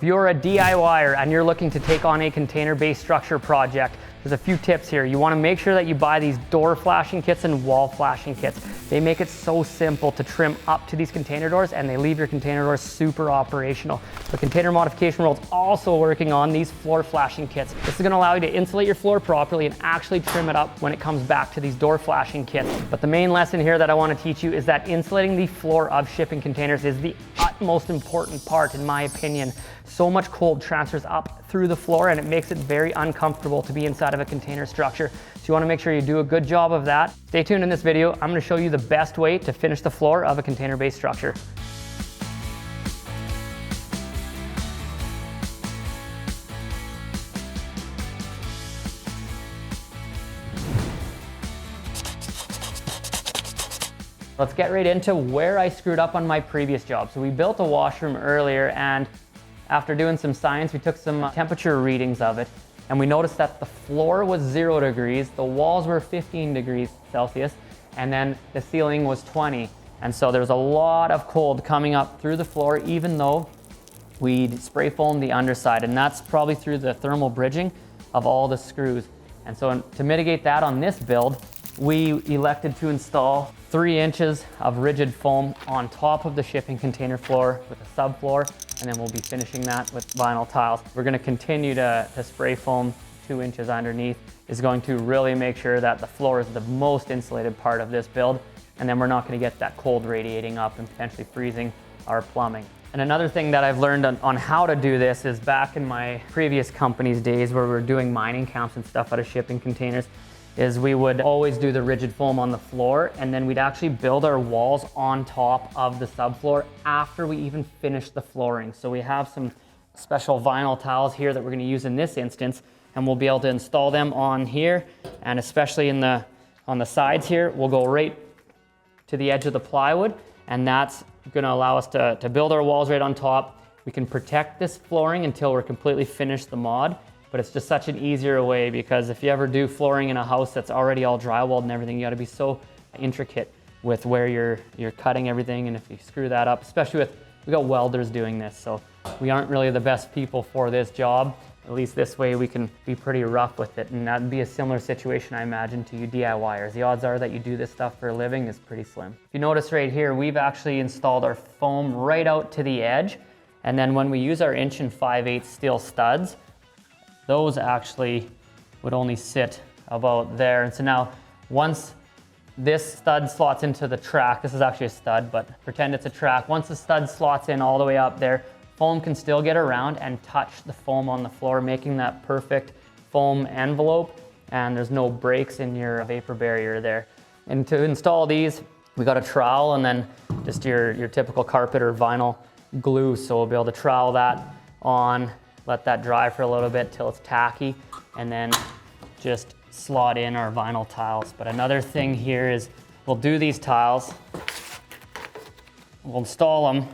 If you're a DIYer and you're looking to take on a container-based structure project, there's a few tips here. You want to make sure that you buy these door flashing kits and wall flashing kits. They make it so simple to trim up to these container doors, and they leave your container doors super operational. The Container Modification World's also working on these floor flashing kits. This is going to allow you to insulate your floor properly and actually trim it up when it comes back to these door flashing kits. But the main lesson here that I want to teach you is that insulating the floor of shipping containers is the utmost important part, in my opinion. So much cold transfers up through the floor and it makes it very uncomfortable to be inside of a container structure. So you want to make sure you do a good job of that. Stay tuned in this video. I'm going to show you the best way to finish the floor of a container-based structure. Let's get right into where I screwed up on my previous job. So we built a washroom earlier, and after doing some science, we took some temperature readings of it, and we noticed that the floor was 0 degrees, the walls were 15 degrees Celsius, and then the ceiling was 20. And so there was a lot of cold coming up through the floor, even though we spray foamed the underside, and that's probably through the thermal bridging of all the screws. And so to mitigate that on this build, we elected to install 3 inches of rigid foam on top of the shipping container floor with a subfloor, and then we'll be finishing that with vinyl tiles. We're going to continue to spray foam 2 inches underneath. Is going to really make sure that the floor is the most insulated part of this build, and then we're not going to get that cold radiating up and potentially freezing our plumbing. And another thing that I've learned on how to do this is back in my previous company's days where we were doing mining camps and stuff out of shipping containers, is we would always do the rigid foam on the floor, and then we'd actually build our walls on top of the subfloor after we even finished the flooring. So we have some special vinyl tiles here that we're going to use in this instance, and we'll be able to install them on here, and especially on the sides here, we'll go right to the edge of the plywood, and that's going to allow us to build our walls right on top. We can protect this flooring until we're completely finished the mod. But it's just such an easier way, because if you ever do flooring in a house that's already all drywalled and everything, you got to be so intricate with where you're cutting everything. And if you screw that up, especially we got welders doing this, so we aren't really the best people for this job. At least this way we can be pretty rough with it, and that'd be a similar situation, I imagine, to you DIYers. The odds are that you do this stuff for a living is pretty slim. If you notice right here, we've actually installed our foam right out to the edge, and then when we use our 1 5/8" steel studs, those actually would only sit about there. And so now once this stud slots into the track, this is actually a stud, but pretend it's a track. Once the stud slots in all the way up there, foam can still get around and touch the foam on the floor, making that perfect foam envelope, and there's no breaks in your vapor barrier there. And to install these, we got a trowel and then just your typical carpet or vinyl glue. So we'll be able to trowel that on, let that dry for a little bit till it's tacky, and then just slot in our vinyl tiles. But another thing here is we'll do these tiles, we'll install them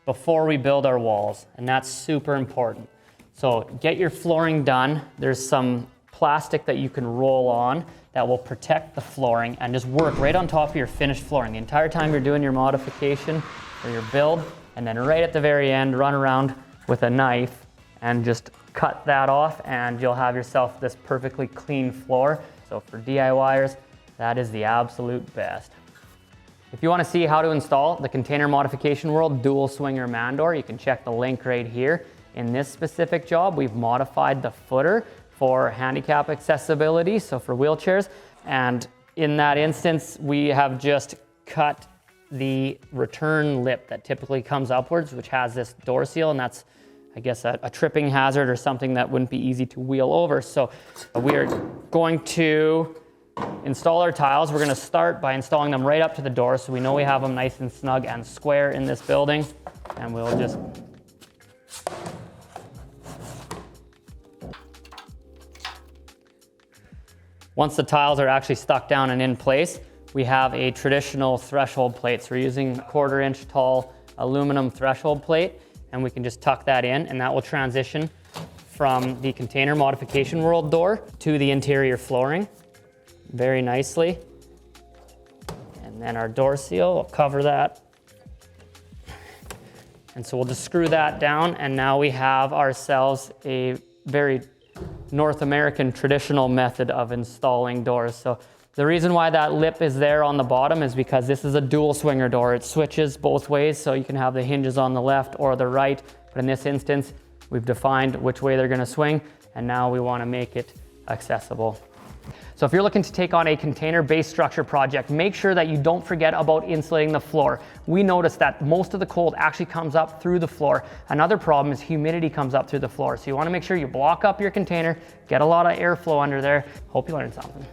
before we build our walls, and that's super important. So get your flooring done. There's some plastic that you can roll on that will protect the flooring, and just work right on top of your finished flooring the entire time you're doing your modification or your build, and then right at the very end, run around with a knife and just cut that off, and you'll have yourself this perfectly clean floor. So for DIYers, that is the absolute best. If you want to see how to install the Container Modification World dual swinger man door, you can check the link right here. In this specific job, we've modified the footer for handicap accessibility, so for wheelchairs. And in that instance, we have just cut the return lip that typically comes upwards, which has this door seal, and that's, I guess, a tripping hazard or something that wouldn't be easy to wheel over. So we are going to install our tiles. We're going to start by installing them right up to the door, so we know we have them nice and snug and square in this building. And we'll just once the tiles are actually stuck down and in place, we have a traditional threshold plate. So we're using a 1/4 inch tall aluminum threshold plate, and we can just tuck that in, and that will transition from the Container Modification World door to the interior flooring very nicely. And then our door seal will cover that. And so we'll just screw that down, and now we have ourselves a very North American traditional method of installing doors. So the reason why that lip is there on the bottom is because this is a dual swinger door. It switches both ways, so you can have the hinges on the left or the right. But in this instance, we've defined which way they're gonna swing, and now we wanna make it accessible. So if you're looking to take on a container-based structure project, make sure that you don't forget about insulating the floor. We noticed that most of the cold actually comes up through the floor. Another problem is humidity comes up through the floor. So you wanna make sure you block up your container, get a lot of airflow under there. Hope you learned something.